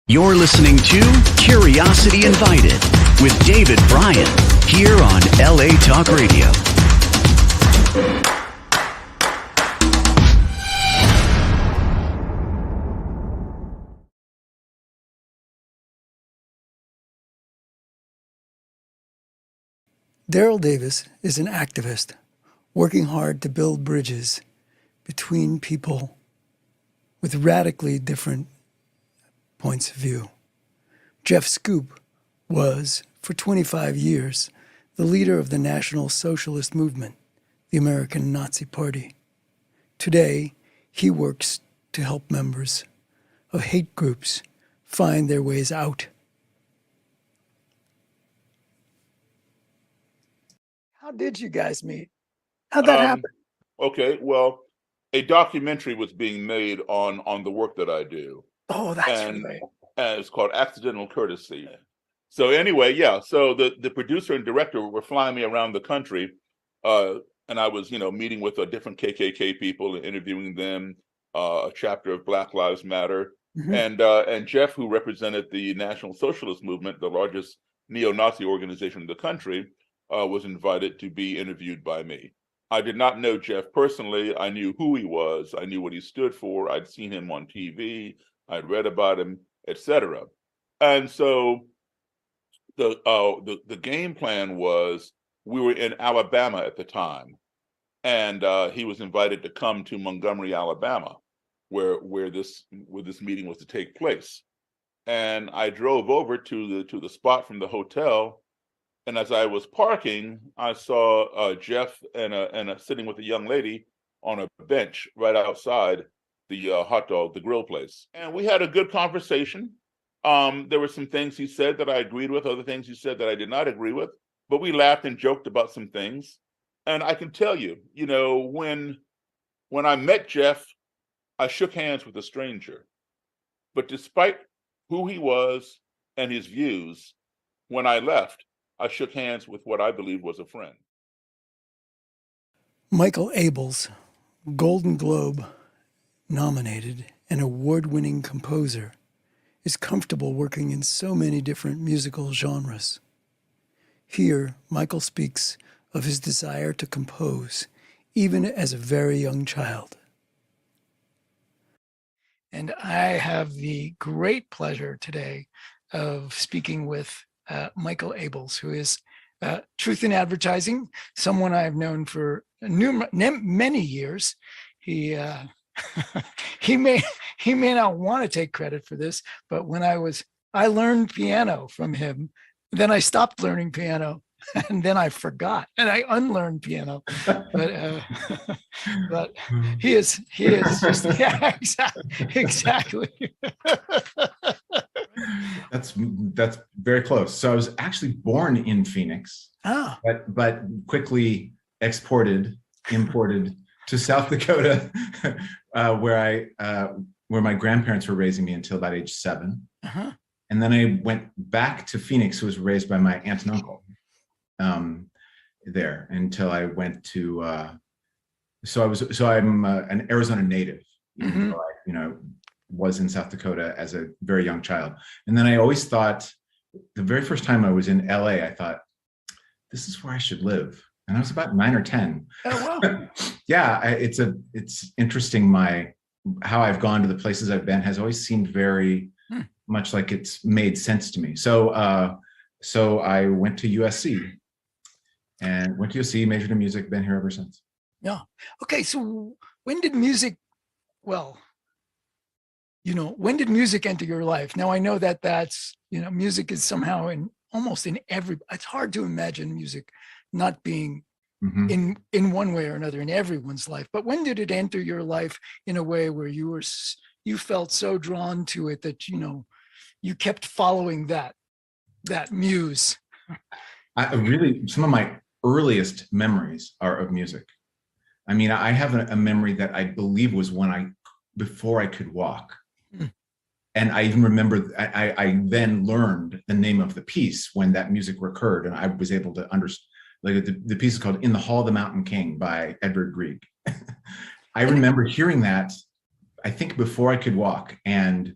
You're listening to Curiosity Invited with David Bryan here on LA Talk Radio. Daryl Davis is an activist working hard to build bridges between people with radically different points of view. Jeff Scoop was, for 25 years, the leader of the National Socialist Movement, the American Nazi Party. Today, he works to help members of hate groups find their ways out. How did you guys meet? How'd that happen? Okay, well, a documentary was being made on the work that I do. Oh, that's and right. it's called Accidental Courtesy. So anyway, yeah. So the producer and director were flying me around the country, and I was, meeting with different KKK people and interviewing them. A chapter of Black Lives Matter, and Jeff, who represented the National Socialist Movement, the largest neo-Nazi organization in the country, was invited to be interviewed by me. I did not know Jeff personally. I knew who he was. I knew what he stood for. I'd seen him on TV. I'd read about him, etc. And so the game plan was, we were in Alabama at the time, and he was invited to come to Montgomery, Alabama, where this meeting was to take place. And I drove over to the spot from the hotel, and as I was parking, I saw Jeff and sitting with a young lady on a bench right outside the grill place. And we had a good conversation. There were some things he said that I agreed with, other things he said that I did not agree with, but we laughed and joked about some things. And I can tell you, when I met Jeff, I shook hands with a stranger. But despite who he was and his views, when I left, I shook hands with what I believe was a friend. Michael Abels, Golden Globe nominated and award-winning composer, is comfortable working in so many different musical genres. Here, Michael speaks of his desire to compose, even as a very young child. And I have the great pleasure today of speaking with Michael Abels, who is Truth in Advertising, someone I've known for many years. He he may not want to take credit for this, but when I learned piano from him, then I stopped learning piano, and then I forgot, and I unlearned piano. But he is just, yeah, exactly. That's very close. So I was actually born in Phoenix, but quickly imported to South Dakota, where my grandparents were raising me until about age 7. And then I went back to Phoenix, who was raised by my aunt and uncle there, until I went to. I'm an Arizona native. Even though I, was in South Dakota as a very young child. And then I always thought, the very first time I was in LA, I thought, this is where I should live. And I was about 9 or 10. Oh, wow. Yeah, it's interesting. How I've gone to the places I've been has always seemed very much like it's made sense to me. So I went to USC, majored in music, been here ever since. Yeah. Okay. So when did music enter your life? Now I know that's, music is somehow almost in every, it's hard to imagine music not being in one way or another in everyone's life. But when did it enter your life in a way where you felt so drawn to it that, you kept following that muse? Some of my earliest memories are of music. I mean, I have a memory that I believe was before I could walk. And I even remember I then learned the name of the piece when that music recurred, and I was able to understand. Like the piece is called "In the Hall of the Mountain King" by Edvard Grieg. I remember hearing that, I think, before I could walk, and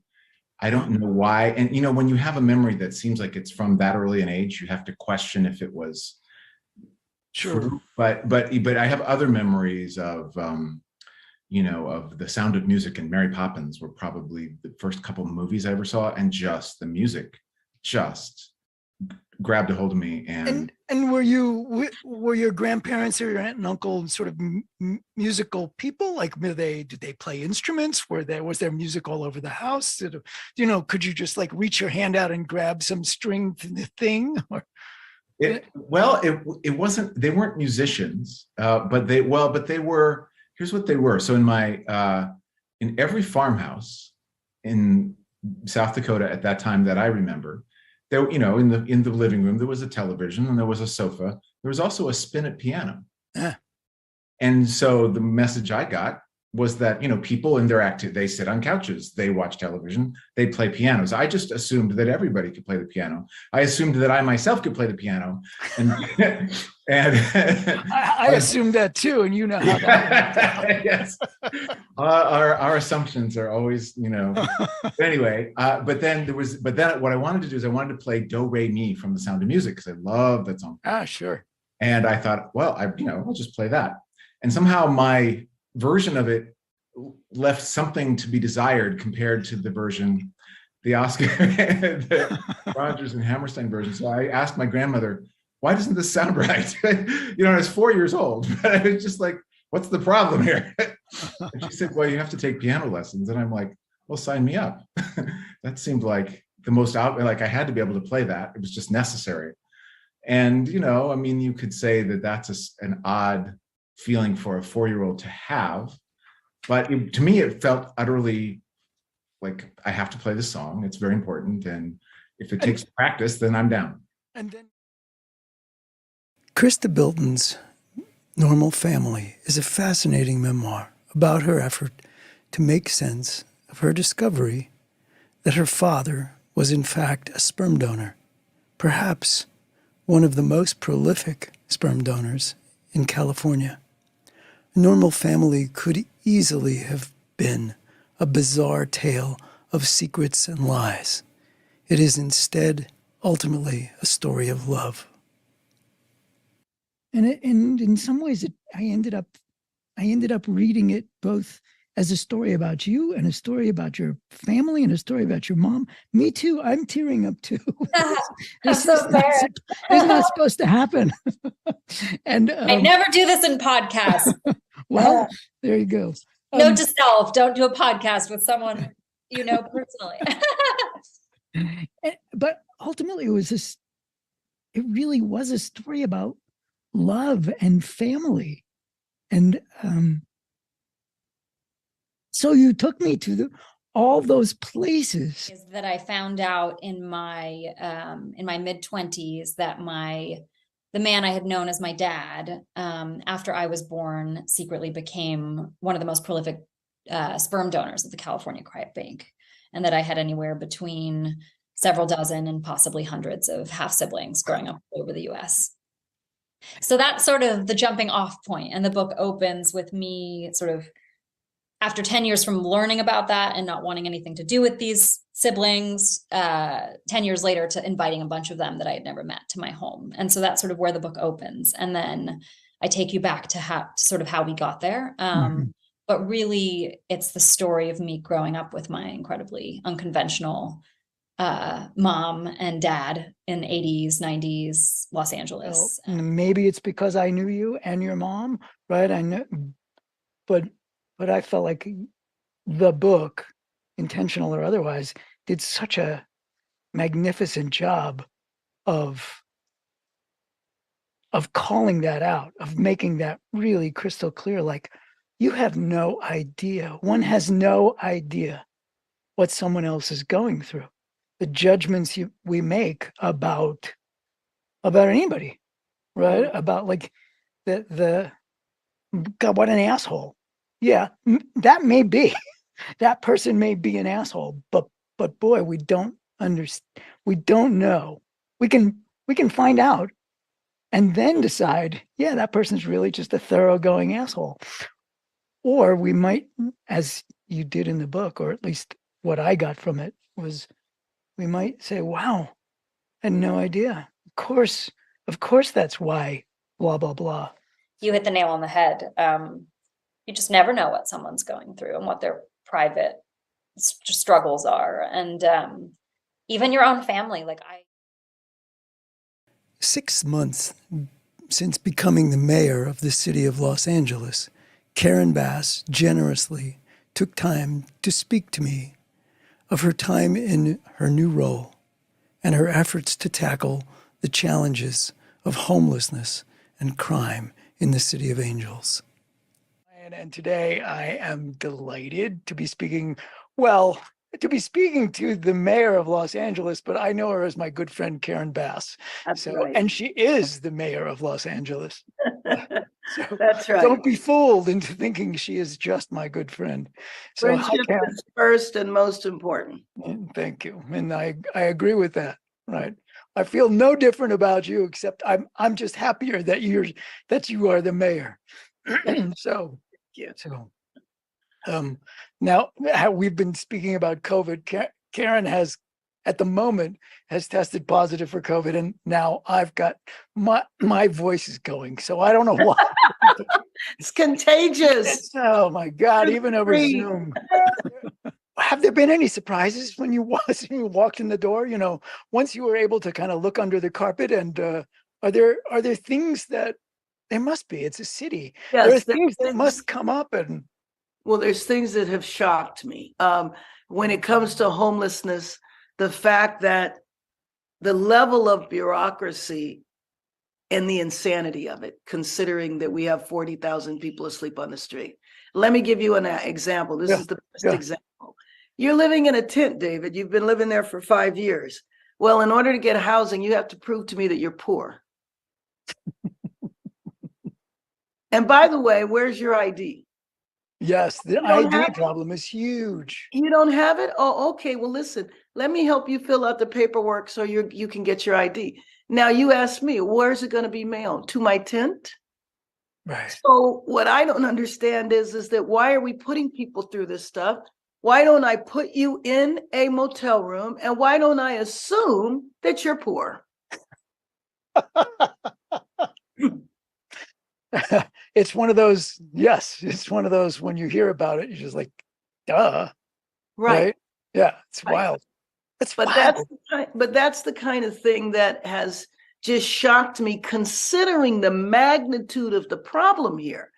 I don't know why. And when you have a memory that seems like it's from that early an age, you have to question if it was true. But I have other memories of of The Sound of Music and Mary Poppins were probably the first couple of movies I ever saw, and just the music just grabbed a hold of me. And were your grandparents or your aunt and uncle sort of musical people? Like, did they play instruments? Was there music all over the house? Could you just like reach your hand out and grab some string thing? Or it wasn't. They weren't musicians, but they were. Here's what they were. So in every farmhouse in South Dakota at that time that I remember, there, in the living room, there was a television and there was a sofa. There was also a spinet piano. And so the message I got was that, people in their they sit on couches, they watch television, they play pianos. I just assumed that everybody could play the piano. I assumed that I myself could play the piano. And I assumed that too. And how that yes. Our assumptions are always, anyway, but then what I wanted to do is I wanted to play Do Re Mi from The Sound of Music, because I love that song. Sure. And I thought, well, I'll just play that. And somehow my version of it left something to be desired compared to the version, the Oscar, the Rodgers and Hammerstein version. So I asked my grandmother, why doesn't this sound right? I was 4 years old, but I was just like, what's the problem here? And she said, well, you have to take piano lessons. And I'm like, well, sign me up. That seemed like the most like I had to be able to play that. It was just necessary. And, you could say that that's an odd feeling for a 4-year-old to have, but to me it felt utterly like I have to play this song. It's very important, and if it takes practice, then I'm down. And then Krista Bilton's Normal Family is a fascinating memoir about her effort to make sense of her discovery that her father was in fact a sperm donor, perhaps one of the most prolific sperm donors in California. A Normal Family could easily have been a bizarre tale of secrets and lies. It is instead ultimately a story of love. And in some ways, I ended up reading it both as a story about you and a story about your family and a story about your mom. Me too. I'm tearing up too. That's so fair. It's not supposed to happen. And I never do this in podcasts. Well, there you go. Note to self: don't do a podcast with someone personally. But ultimately, it really was a story about love and family. And so you took me to all those places. Is that I found out in my mid-20s that the man I had known as my dad, after I was born, secretly became one of the most prolific sperm donors at the California Cryobank, and that I had anywhere between several dozen and possibly hundreds of half siblings growing up all over the U.S. So that's sort of the jumping off point. And the book opens with me sort of, after 10 years from learning about that and not wanting anything to do with these siblings, 10 years later to inviting a bunch of them that I had never met to my home. And so that's sort of where the book opens. And then I take you back to how we got there. But really, it's the story of me growing up with my incredibly unconventional mom and dad in the 80s, 90s, Los Angeles. Well, maybe it's because I knew you and your mom, right? I know, but I felt like the book, intentional or otherwise, did such a magnificent job of calling that out, of making that really crystal clear. Like, you have no idea. One has no idea what someone else is going through. The judgments we make about anybody, right? About like the God, what an asshole. Yeah, that may be. That person may be an asshole, but boy, we don't understand. We don't know. We can find out and then decide, yeah, that person's really just a thoroughgoing asshole. Or we might, as you did in the book, or at least what I got from it, was, we might say, wow, I had no idea. Of course that's why, blah, blah, blah. You hit the nail on the head. You just never know what someone's going through and what their private struggles are. And even your own family, 6 months since becoming the mayor of the city of Los Angeles, Karen Bass generously took time to speak to me of her time in her new role and her efforts to tackle the challenges of homelessness and crime in the City of Angels. And today I am delighted to be speaking to the mayor of Los Angeles, but I know her as my good friend Karen Bass. That's right. And she is the mayor of Los Angeles. That's right. Don't be fooled into thinking she is just my good friend. So hi, Friendship Karen. is first and most important. Thank you. And I agree with that. Right. I feel no different about you, except I'm just happier that you are the mayor. So Yeah. So now we've been speaking about COVID. Karen has, at the moment, has tested positive for COVID, and now I've got my voice is going. So I don't know why. It's contagious. Oh my God! Even over Free. Zoom. Have there been any surprises when you walked in the door? You know, once you were able to kind of look under the carpet, and are there things that there must be? It's a city. Yes, there are there's things that things- must come up, and Well, there's things that have shocked me. When it comes to homelessness, the fact that the level of bureaucracy and the insanity of it, considering that we have 40,000 people asleep on the street. Let me give you an example. This is the best example. You're living in a tent, David. You've been living there for 5 years. Well, in order to get housing, you have to prove to me that you're poor. And by the way, where's your ID? yes, the ID problem is huge. You don't have it? Oh, okay. Well, listen, let me help you fill out the paperwork so you can get your ID. Now you ask me, where's it going to be mailed? To my tent? Right. So what I don't understand is that why are we putting people through this stuff? Why don't I put you in a motel room? And why don't I assume that you're poor? It's one of those, yes, it's one of those when you hear about it, you're just like, duh. Right. Yeah, it's Right. wild. It's But wild. that's the kind of thing that has just shocked me, considering the magnitude of the problem here.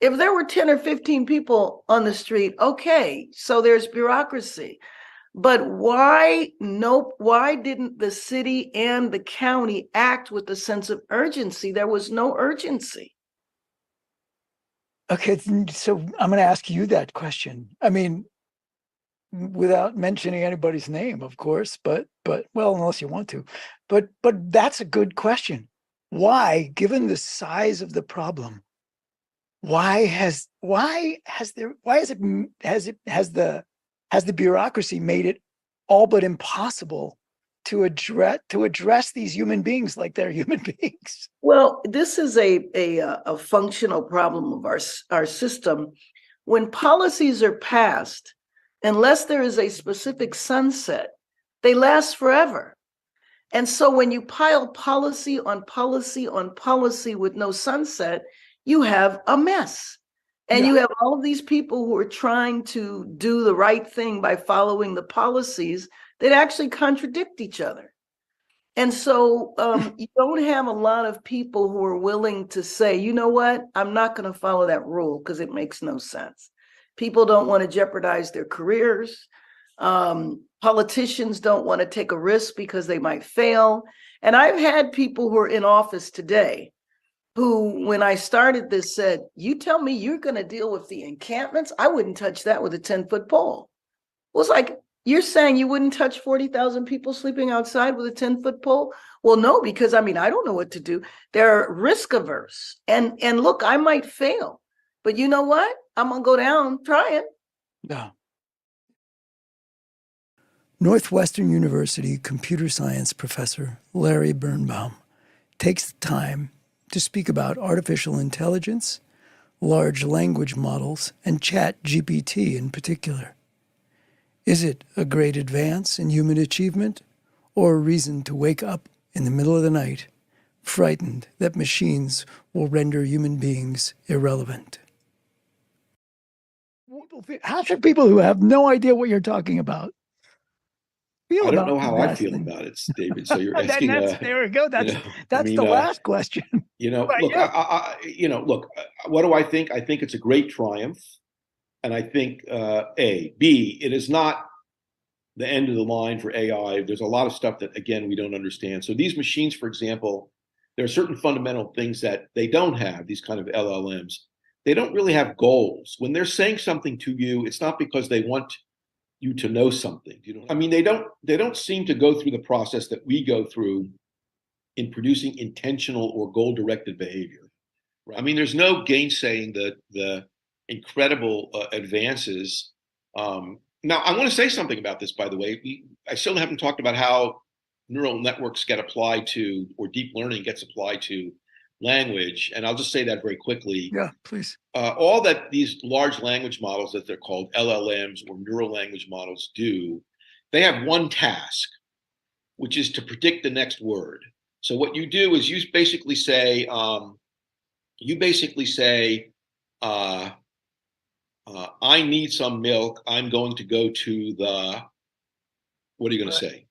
If there were 10 or 15 people on the street, okay, so there's bureaucracy. But why didn't the city and the county act with a sense of urgency? There was no urgency. Okay, so I'm going to ask you that question. I mean, without mentioning anybody's name, of course, but well, unless you want to, but that's a good question. Why, given the size of the problem, has the bureaucracy made it all but impossible to address these human beings like they're human beings? Well, this is a functional problem of our system. When policies are passed, unless there is a specific sunset, they last forever. And so when you pile policy on policy on policy with no sunset, you have a mess. And you have all of these people who are trying to do the right thing by following the policies that actually contradict each other. And so you don't have a lot of people who are willing to say, you know what, I'm not going to follow that rule because it makes no sense. People don't want to jeopardize their careers. Politicians don't want to take a risk because they might fail. And I've had people who are in office today who, when I started this, said, you tell me you're going to deal with the encampments? I wouldn't touch that with a 10-foot pole. Well, it's like, you're saying you wouldn't touch 40,000 people sleeping outside with a 10-foot pole? Well, no, because I don't know what to do. They're risk averse. And look, I might fail, but you know what? I'm going to go down trying. No. Northwestern University computer science professor Larry Birnbaum takes the time to speak about artificial intelligence, large language models, and ChatGPT in particular. Is it a great advance in human achievement, or a reason to wake up in the middle of the night, frightened that machines will render human beings irrelevant? How should people who have no idea what you're talking about feel I don't about know how I feel investing? about it, David. So you're Then asking, there we go. you That's know, I that's mean, the last question. Right, look, yeah. what do I think? I think it's a great triumph. And I think, B, it is not the end of the line for AI. There's a lot of stuff that, again, we don't understand. So these machines, for example, there are certain fundamental things that they don't have, these kind of LLMs. They don't really have goals. When they're saying something to you, it's not because they want you to know something. I mean, they don't seem to go through the process that we go through in producing intentional or goal-directed behavior. I mean, there's no gainsaying the incredible advances. Now, I want to say something about this, by the way. I still haven't talked about how neural networks get applied to, or deep learning gets applied to language. And I'll just say that very quickly. Yeah, please. All that these large language models, that they're called LLMs or neural language models, do, they have one task, which is to predict the next word. So what you do is you basically say, I need some milk. I'm going to go to the, what are you going to say?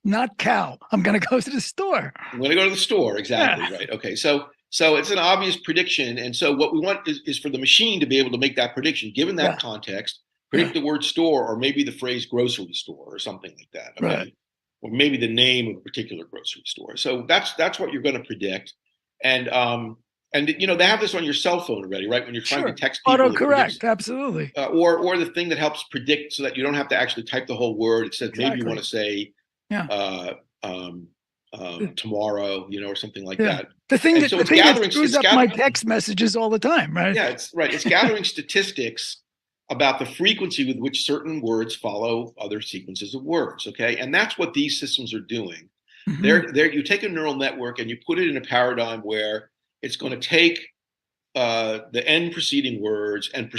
Not cow. I'm going to go to the store. I'm going to go to the store. Exactly. Yeah. Right. Okay. So it's an obvious prediction. And so what we want is for the machine to be able to make that prediction, given that context, predict the word store, or maybe the phrase grocery store or something like that. Okay. Right. Or maybe the name of a particular grocery store. So that's what you're going to predict. And they have this on your cell phone already, right? When you're trying to text people. Autocorrect, absolutely. Or the thing that helps predict so that you don't have to actually type the whole word. It says maybe you want to say tomorrow, or something like that. The thing that screws up my text messages all the time, right? Yeah, it's right. It's gathering statistics about the frequency with which certain words follow other sequences of words. Okay, and that's what these systems are doing. Mm-hmm. You take a neural network and you put it in a paradigm where it's going to take the end preceding words and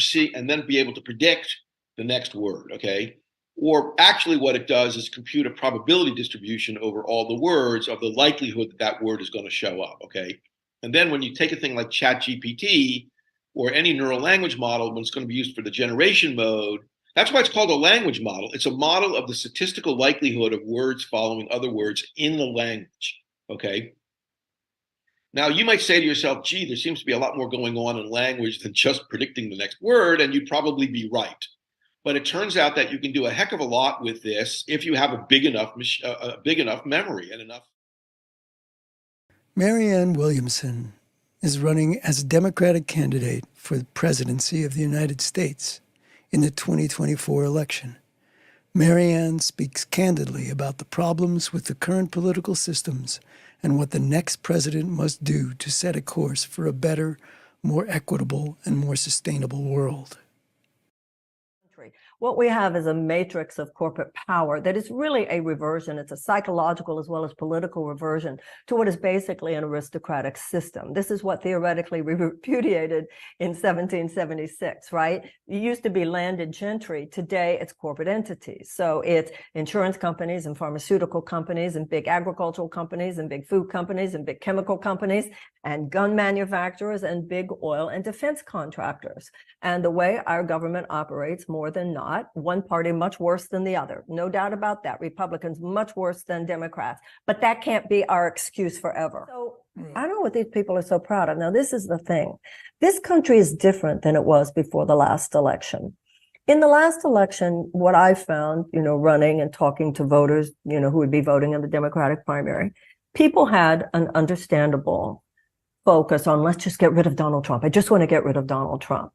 then be able to predict the next word. Okay. Or actually what it does is compute a probability distribution over all the words of the likelihood that word is going to show up. Okay. And then when you take a thing like ChatGPT or any neural language model, when it's going to be used for the generation mode, that's why it's called a language model. It's a model of the statistical likelihood of words following other words in the language. Okay. Now, you might say to yourself, gee, there seems to be a lot more going on in language than just predicting the next word, and you'd probably be right. But it turns out that you can do a heck of a lot with this if you have a big enough memory and enough. Marianne Williamson is running as a Democratic candidate for the presidency of the United States in the 2024 election. Marianne speaks candidly about the problems with the current political systems and what the next president must do to set a course for a better, more equitable, and more sustainable world. What we have is a matrix of corporate power that is really a reversion. It's a psychological as well as political reversion to what is basically an aristocratic system. This is what theoretically we repudiated in 1776, right? It used to be landed gentry. Today, it's corporate entities. So it's insurance companies and pharmaceutical companies and big agricultural companies and big food companies and big chemical companies and gun manufacturers and big oil and defense contractors. And the way our government operates, more than not, one party much worse than the other. No doubt about that. Republicans much worse than Democrats. But that can't be our excuse forever. So I don't know what these people are so proud of. Now, this is the thing. This country is different than it was before the last election. In the last election, what I found, running and talking to voters, who would be voting in the Democratic primary, people had an understandable focus on, let's just get rid of Donald Trump. I just want to get rid of Donald Trump.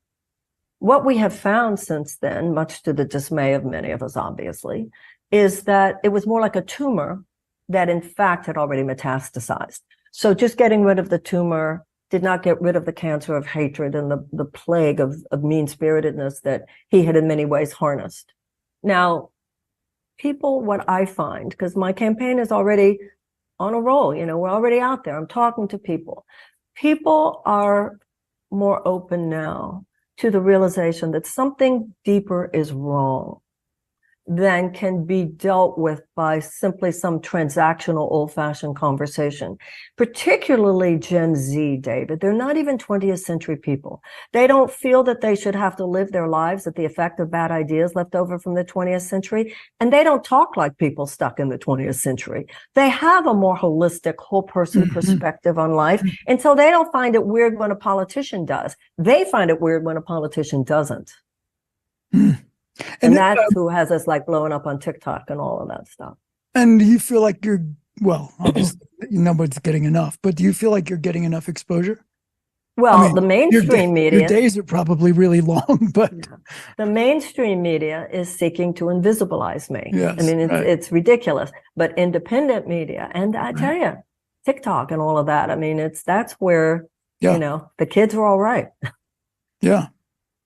What we have found since then, much to the dismay of many of us, obviously, is that it was more like a tumor that in fact had already metastasized. So just getting rid of the tumor did not get rid of the cancer of hatred and the plague of mean-spiritedness that he had in many ways harnessed. Now, people, what I find, because my campaign is already on a roll, we're already out there. I'm talking to people. People are more open now to the realization that something deeper is wrong. than can be dealt with by simply some transactional old-fashioned conversation, particularly Gen Z, David. They're not even 20th century people. They don't feel that they should have to live their lives at the effect of bad ideas left over from the 20th century. And they don't talk like people stuck in the 20th century. They have a more holistic, whole person perspective on life. And so they don't find it weird when a politician does. They find it weird when a politician doesn't. And that's who has us like blowing up on TikTok and all of that stuff. And do you feel like you're, well, obviously nobody's getting enough, but do you feel like you're getting enough exposure? Well, I mean, the mainstream media. Your days are probably really long, but. Yeah. The mainstream media is seeking to invisibilize me. Yes, I mean, right. it's ridiculous. But independent media, and I tell you, TikTok and all of that, I mean, that's where, you know, the kids are all right. Yeah.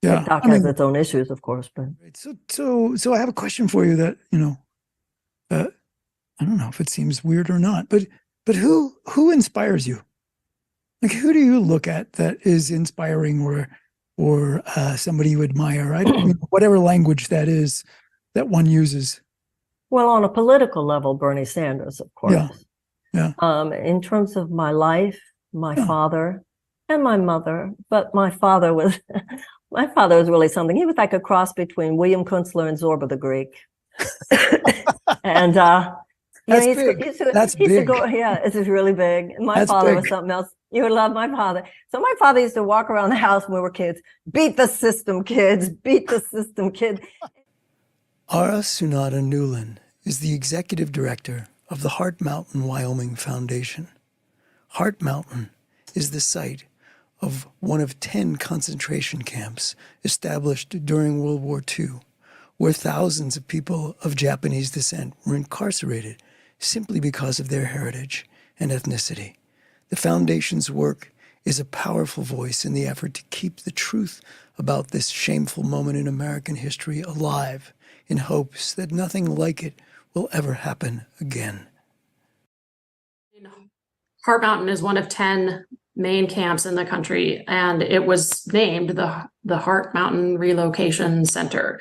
Yeah. TikTok has its own issues, of course, but so I have a question for you that, you know, I don't know if it seems weird or not, but who inspires you? Like, who do you look at that is inspiring or somebody you admire? Whatever language that is that one uses. Well, on a political level, Bernie Sanders, of course. Yeah. In terms of my life, my father and my mother, but my father was really something. He was like a cross between William Kunstler and Zorba the Greek. And that's big. That's big. It's really big. My father was something else. You would love my father. So my father used to walk around the house when we were kids. Beat the system, kids. Beat the system, kids. Ara Sunada Newland is the executive director of the Heart Mountain, Wyoming Foundation. Heart Mountain is the site of one of 10 concentration camps established during World War II, where thousands of people of Japanese descent were incarcerated simply because of their heritage and ethnicity. The Foundation's work is a powerful voice in the effort to keep the truth about this shameful moment in American history alive, in hopes that nothing like it will ever happen again. Heart Mountain is one of 10 main camps in the country, and it was named the Heart Mountain Relocation Center.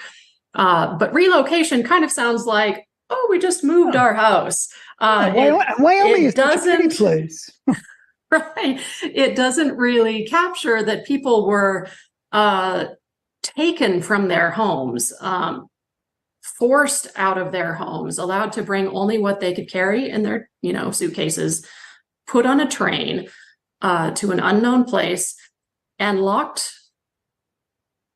But relocation kind of sounds like, oh, we just moved our house. Wyoming is such a pretty place. Right. It doesn't really capture that people were taken from their homes, forced out of their homes, allowed to bring only what they could carry in their, suitcases, put on a train to an unknown place, and locked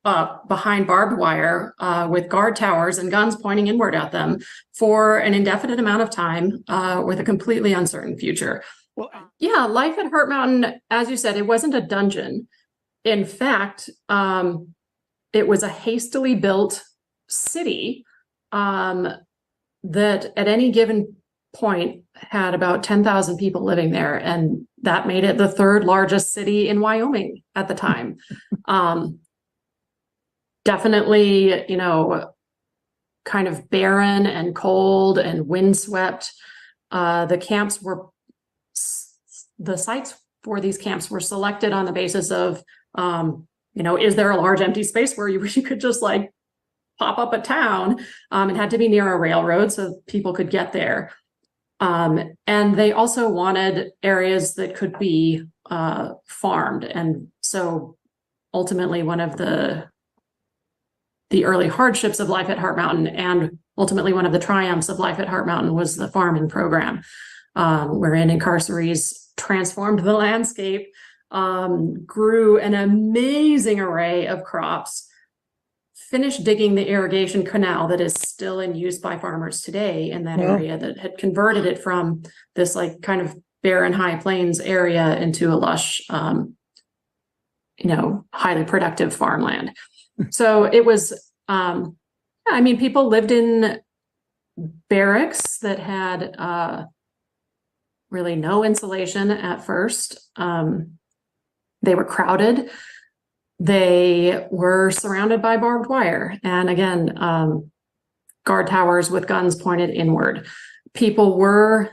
behind barbed wire with guard towers and guns pointing inward at them for an indefinite amount of time with a completely uncertain future. Well, life at Heart Mountain, as you said, it wasn't a dungeon. In fact, it was a hastily built city that at any given point had about 10,000 people living there. And that made it the third largest city in Wyoming at the time. Definitely, kind of barren and cold and windswept. The sites for these camps were selected on the basis of, is there a large empty space where you could just like pop up a town? It had to be near a railroad so people could get there. And they also wanted areas that could be farmed. And so ultimately one of the early hardships of life at Heart Mountain, and ultimately one of the triumphs of life at Heart Mountain, was the farming program, wherein incarcerees transformed the landscape, grew an amazing array of crops, finished digging the irrigation canal that is still in use by farmers today in that area, that had converted it from this like kind of barren high plains area into a lush, highly productive farmland. So it was, people lived in barracks that had really no insulation at first. They were crowded. They were surrounded by barbed wire. And again, guard towers with guns pointed inward. People were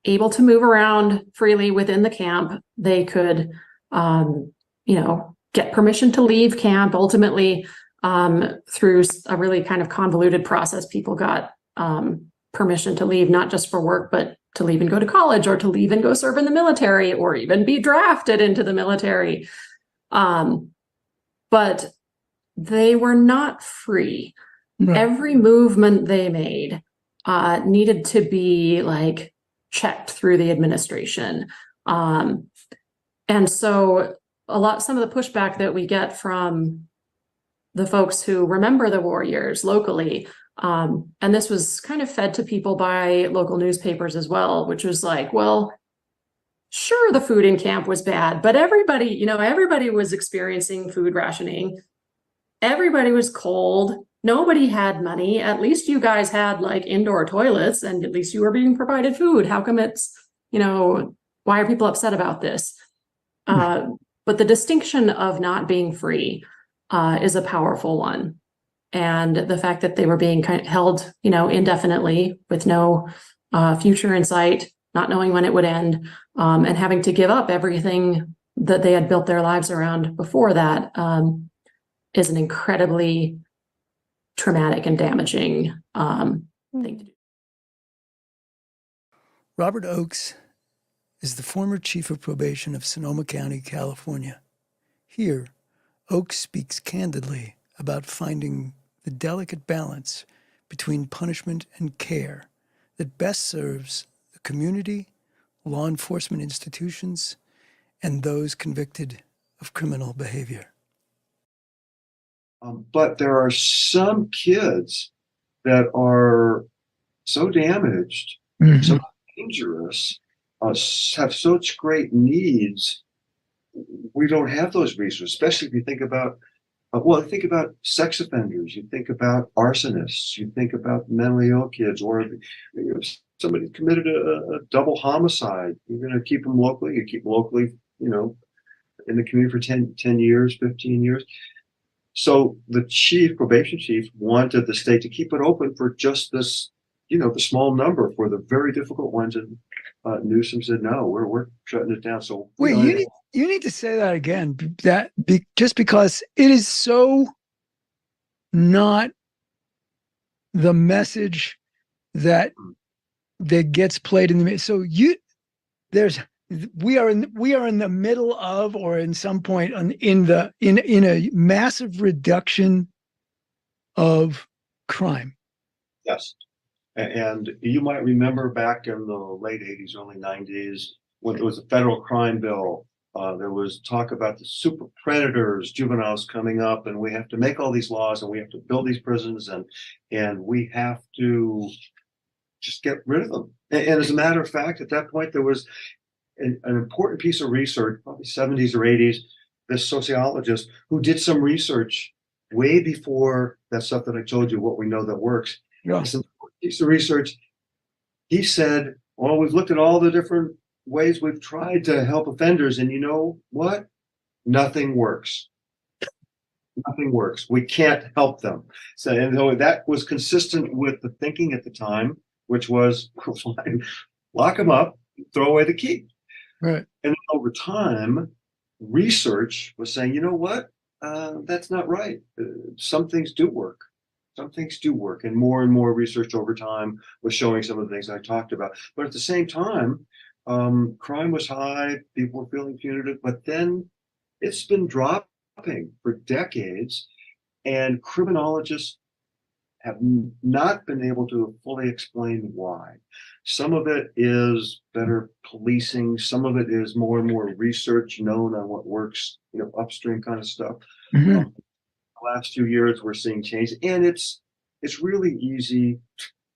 able to move around freely within the camp. They could, get permission to leave camp. Ultimately, through a really kind of convoluted process, people got permission to leave, not just for work, but to leave and go to college, or to leave and go serve in the military, or even be drafted into the military. But they were not free. Right. Every movement they made needed to be like checked through the administration. And so some of the pushback that we get from the folks who remember the war years locally, and this was kind of fed to people by local newspapers as well, which was like, well, sure, the food in camp was bad, but everybody was experiencing food rationing. Everybody was cold. Nobody had money. At least you guys had like indoor toilets, and at least you were being provided food. How come it's, why are people upset about this? But the distinction of not being free is a powerful one. And the fact that they were being held, indefinitely with no future in sight, not knowing when it would end, and having to give up everything that they had built their lives around before that, is an incredibly traumatic and damaging thing to do. Robert Oakes is the former chief of probation of Sonoma County, California. Here, Oakes speaks candidly about finding the delicate balance between punishment and care that best serves the community, law enforcement institutions, and those convicted of criminal behavior. But there are some kids that are so damaged, so dangerous, have such great needs. We don't have those resources, especially if you think about, think about sex offenders, you think about arsonists, you think about mentally ill kids, or somebody committed a double homicide. You're going to keep them locally, in the community for 10 years, 15 years. So the probation chief, wanted the state to keep it open for just this, the small number, for the very difficult ones. And Newsom said, no, we're shutting it down. So wait, you need to say that again. Just because it is so not the message that gets played in the. So we are in the middle of, or in some point in a massive reduction of crime. Yes. And you might remember back in the late 80s, early 90s, when there was a federal crime bill, there was talk about the super predators, juveniles coming up, and we have to make all these laws, and we have to build these prisons, and we have to just get rid of them. And as a matter of fact, at that point, there was an important piece of research, probably 70s or 80s, this sociologist who did some research way before that stuff that I told you, what we know that works. Yeah. Some piece of research. He said, well, we've looked at all the different ways we've tried to help offenders, and you know what? Nothing works. Nothing works. We can't help them. So, and that was consistent with the thinking at the time, which was lock them up, throw away the key. Right. And over time, research was saying, you know what? That's not right. Some things do work. Some things do work. And more research over time was showing some of the things I talked about. But at the same time, crime was high. People were feeling punitive. But then it's been dropping for decades. And criminologists have not been able to fully explain why. Some of it is better policing. Some of it is more and more research known on what works, upstream kind of stuff. The last few years, we're seeing change, and it's really easy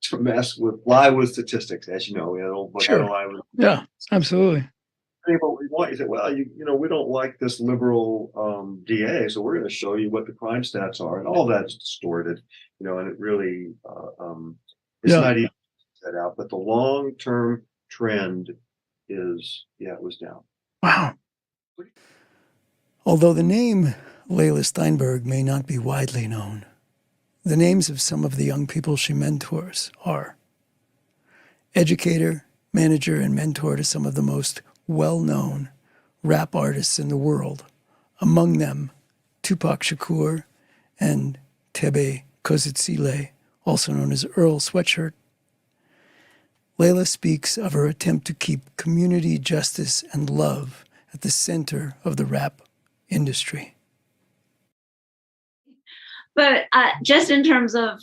to lie with statistics, as you know. Sure. Yeah, absolutely. What we want, you say, well, we don't like this liberal DA, so we're going to show you what the crime stats are, and all that's distorted, and it really it's not easy to set out, but the long-term trend is, it was down. Wow. Although the name Layla Steinberg may not be widely known, the names of some of the young people she mentors are educator, manager, and mentor to some of the most well-known rap artists in the world, among them Tupac Shakur and Tebe Kozitsile, also known as Earl Sweatshirt. Layla speaks of her attempt to keep community justice and love at the center of the rap industry. But just in terms of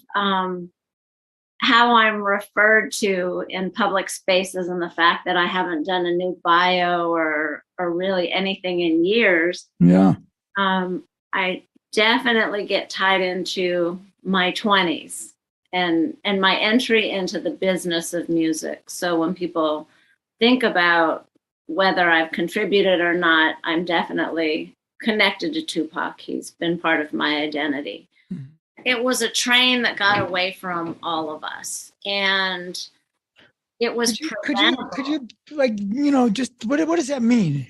how I'm referred to in public spaces and the fact that I haven't done a new bio or really anything in years, Yeah. I definitely get tied into my 20s and my entry into the business of music. So when people think about whether I've contributed or not, I'm definitely connected to Tupac. He's been part of my identity. It was a train that got away from all of us, and it was Could you like, just what does that mean?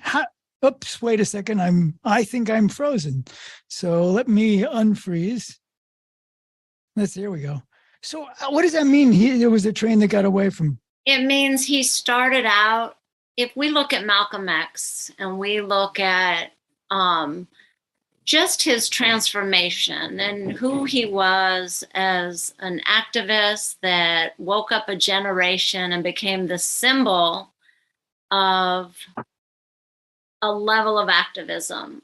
Oops, wait a second. I think I'm frozen. So let me unfreeze. There we go. So what does that mean? There was a train that got away from. It means he started out, if we look at Malcolm X and we look at just his transformation and who he was as an activist that woke up a generation and became the symbol of a level of activism.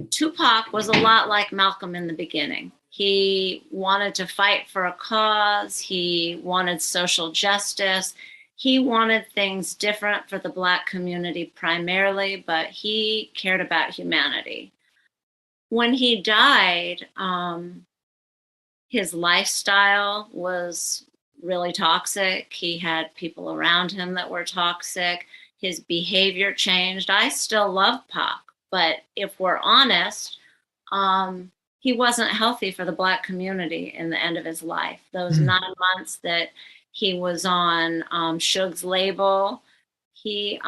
Tupac was a lot like Malcolm in the beginning. He wanted to fight for a cause. He wanted social justice. He wanted things different for the Black community primarily, but he cared about humanity. When he died, his lifestyle was really toxic. He had people around him that were toxic. His behavior changed. I still love Pac, but if we're honest, he wasn't healthy for the Black community in the end of his life. Those 9 months that he was on Suge's label, he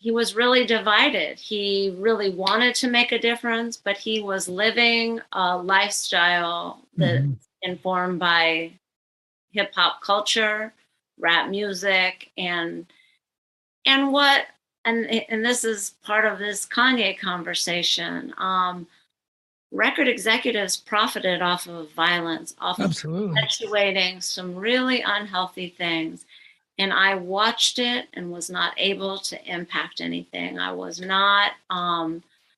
was really divided. He really wanted to make a difference, but he was living a lifestyle that's informed by hip hop culture, rap music, and this is part of this Kanye conversation. Record executives profited off of violence, off of perpetuating some really unhealthy things. And I watched it and was not able to impact anything. I was not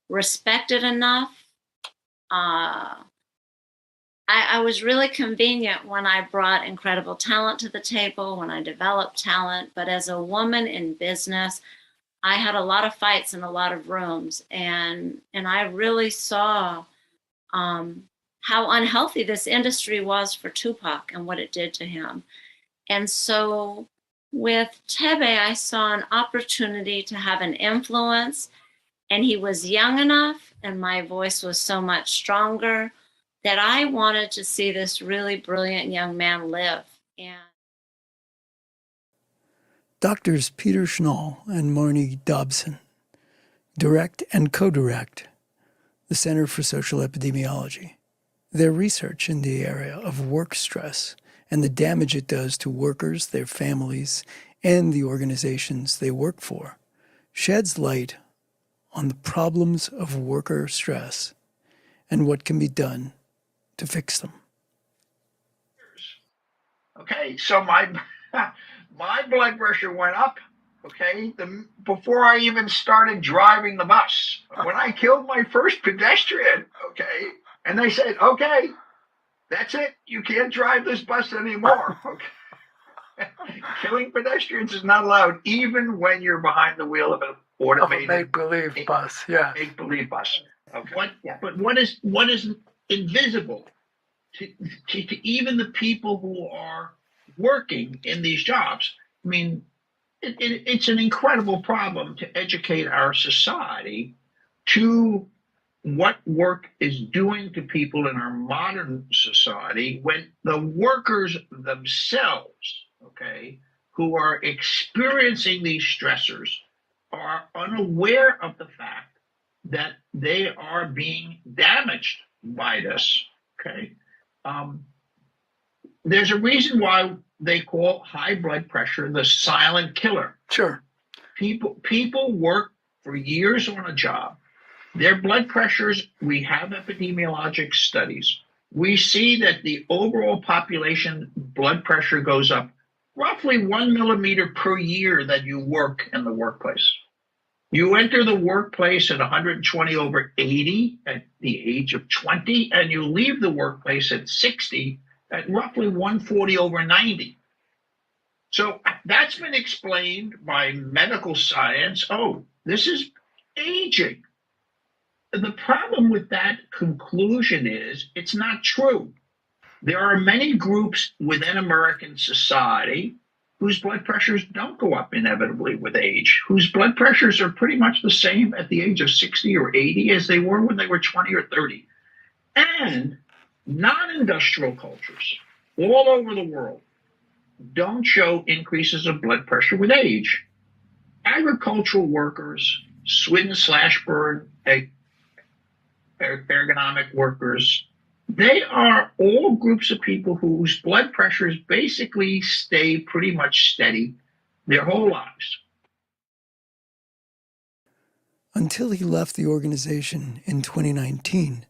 respected enough. I was really convenient when I brought incredible talent to the table, when I developed talent. But as a woman in business, I had a lot of fights in a lot of rooms. And I really saw how unhealthy this industry was for Tupac and what it did to him. And so with Tebe, I saw an opportunity to have an influence, and he was young enough and my voice was so much stronger that I wanted to see this really brilliant young man live. And Doctors Peter Schnall and Marnie Dobson direct and co-direct the Center for Social Epidemiology. Their research in the area of work stress and the damage it does to workers, their families, and the organizations they work for sheds light on the problems of worker stress and what can be done to fix them. Okay, so my blood pressure went up, okay, before I even started driving the bus. When I killed my first pedestrian, okay, and they said, okay, that's it, you can't drive this bus anymore, okay. Killing pedestrians is not allowed, even when you're behind the wheel of an automated make-believe bus, yeah. Make-believe bus. Okay. But what is invisible to even the people who are working in these jobs? I mean, it's an incredible problem to educate our society to what work is doing to people in our modern society when the workers themselves, okay, who are experiencing these stressors are unaware of the fact that they are being damaged by this, okay? There's a reason why they call high blood pressure the silent killer. Sure. People work for years on a job, their blood pressures, we have epidemiologic studies. We see that the overall population blood pressure goes up roughly 1 millimeter per year that you work in the workplace. You enter the workplace at 120 over 80 at the age of 20, and you leave the workplace at 60 at roughly 140 over 90. So that's been explained by medical science. Oh, this is aging. The problem with that conclusion is it's not true. There are many groups within American society whose blood pressures don't go up inevitably with age, whose blood pressures are pretty much the same at the age of 60 or 80 as they were when they were 20 or 30. And non-industrial cultures all over the world don't show increases of blood pressure with age. Agricultural workers, Sweden/Burn ergonomic workers, they are all groups of people whose blood pressures basically stay pretty much steady their whole lives. Until he left the organization in 2019,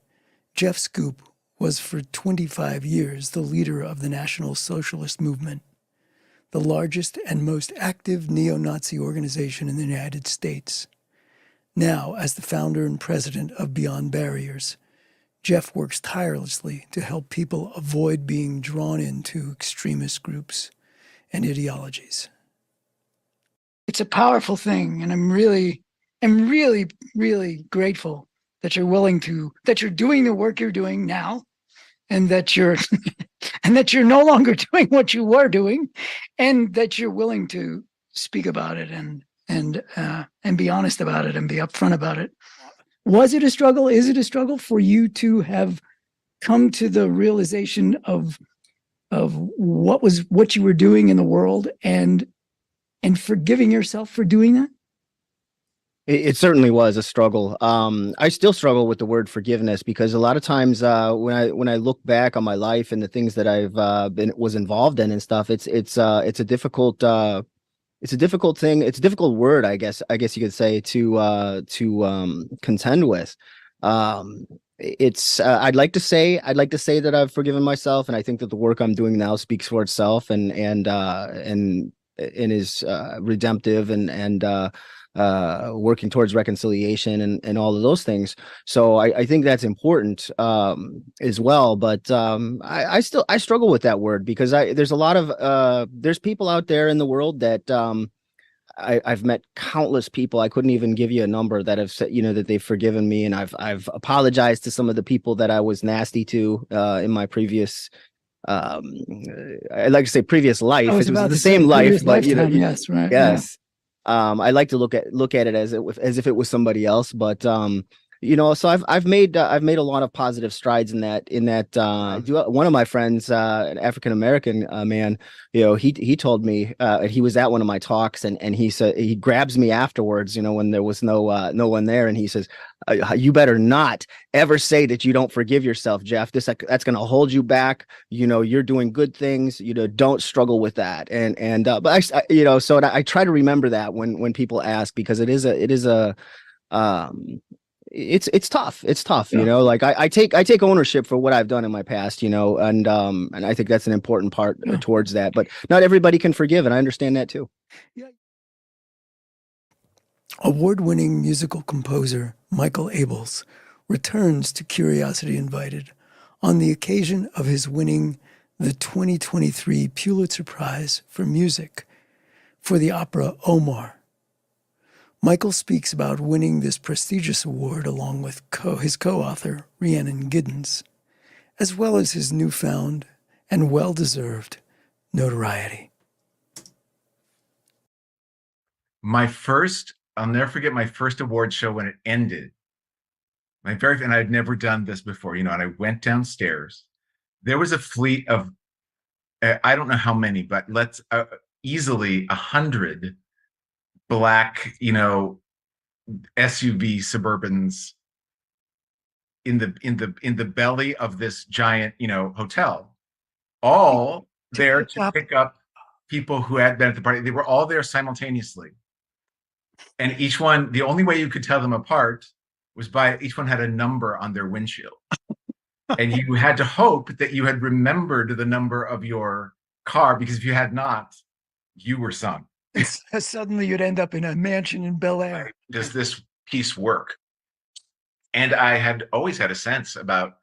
Jeff Scoop was for 25 years the leader of the National Socialist Movement, the largest and most active neo-Nazi organization in the United States. Now, as the founder and president of Beyond Barriers, Jeff works tirelessly to help people avoid being drawn into extremist groups and ideologies. It's a powerful thing, and I'm really, really grateful that you're that you're doing the work you're doing now, and that you're and that you're no longer doing what you were doing, and that you're willing to speak about it and be honest about it and be upfront about it. Was it a struggle? Is it a struggle for you to have come to the realization of what you were doing in the world and forgiving yourself for doing that? It certainly was a struggle. I still struggle with the word forgiveness because a lot of times when I look back on my life and the things that I've was involved in and stuff, it's a difficult thing. It's a difficult word, I guess you could say, to contend with. I'd like to say that I've forgiven myself, and I think that the work I'm doing now speaks for itself and is redemptive and working towards reconciliation and all of those things. So I think that's important as well. But I struggle with that word because there's a lot of there's people out there in the world that I've met countless people. I couldn't even give you a number that have said, that they've forgiven me, and I've apologized to some of the people that I was nasty to in my previous. I like to say previous life. It was the same life, but yes, right. Yes. Yeah. I like to look at it as if it was somebody else, but so I've made a lot of positive strides in that. One of my friends, an African American man, he told me he was at one of my talks, and he said, he grabs me afterwards, when there was no one there, and he says, "You better not ever say that you don't forgive yourself, Jeff. That's going to hold you back. You're doing good things. Don't struggle with that." But I try to remember that when people ask, because it's tough. It's tough, Yeah. Like I take ownership for what I've done in my past, and I think that's an important part towards that. But not everybody can forgive, and I understand that too. Yeah. Award-winning musical composer Michael Abels returns to Curiosity Invited on the occasion of his winning the 2023 Pulitzer Prize for Music for the opera Omar. Michael speaks about winning this prestigious award along with his co-author, Rhiannon Giddens, as well as his newfound and well-deserved notoriety. I'll never forget my first award show when it ended. And I'd never done this before, and I went downstairs. There was a fleet of, I don't know how many, but let's easily 100 Black, SUV Suburbans in the belly of this giant, hotel, all there to pick up people who had been at the party. They were all there simultaneously. And each one, the only way you could tell them apart was by each one had a number on their windshield. And you had to hope that you had remembered the number of your car, because if you had not, you were sunk. Suddenly you'd end up in a mansion in Bel Air. Right. Does this piece work? And I had always had a sense about,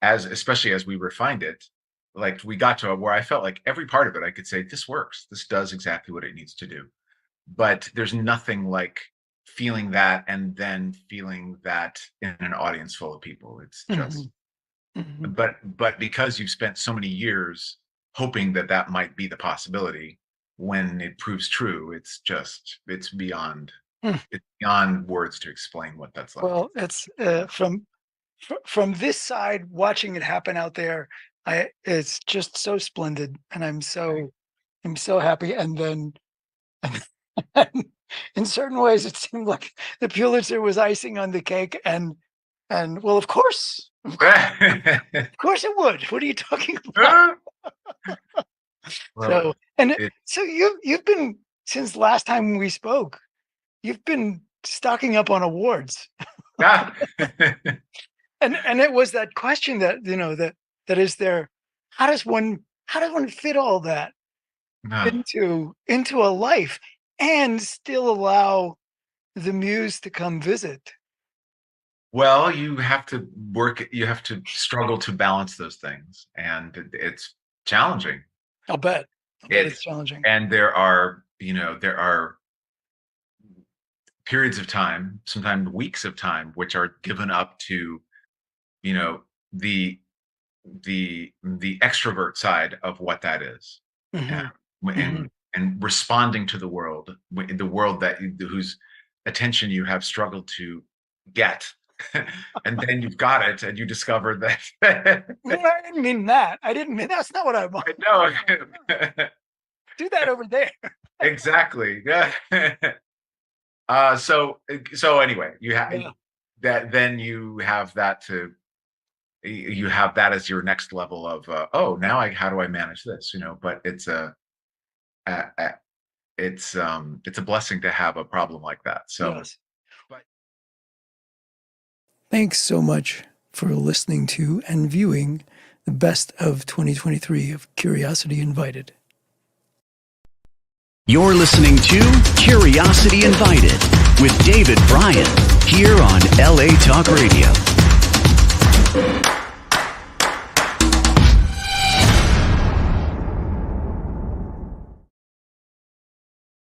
especially as we refined it, like we got to where I felt like every part of it, I could say, this works. This does exactly what it needs to do. But there's nothing like feeling that and then feeling that in an audience full of people. It's just, but because you've spent so many years hoping that that might be the possibility, when it proves true, it's beyond words to explain what that's like. Well, it's from this side, watching it happen out there, it's just so splendid, and I'm so happy. And then in certain ways, it seemed like the Pulitzer was icing on the cake, and well, of course it would. What are you talking about? Well, so you've been, since last time we spoke, you've been stocking up on awards. and it was that question that, that is there, how does one fit all that into a life and still allow the muse to come visit? Well, you have to struggle to balance those things, and it's challenging. I'll bet it's challenging. And there are periods of time, sometimes weeks of time, which are given up to, the extrovert side of what that is, and responding to the world whose attention you have struggled to get. And then you've got it, and you discover that. Well, I didn't mean that. That's not what I want. No. Do that over there. Exactly. So anyway, you have that. Then you have that as your next level of how do I manage this? But it's a blessing to have a problem like that. So. Yes. Thanks so much for listening to and viewing the best of 2023 of Curiosity Invited. You're listening to Curiosity Invited with David Bryan here on LA Talk Radio.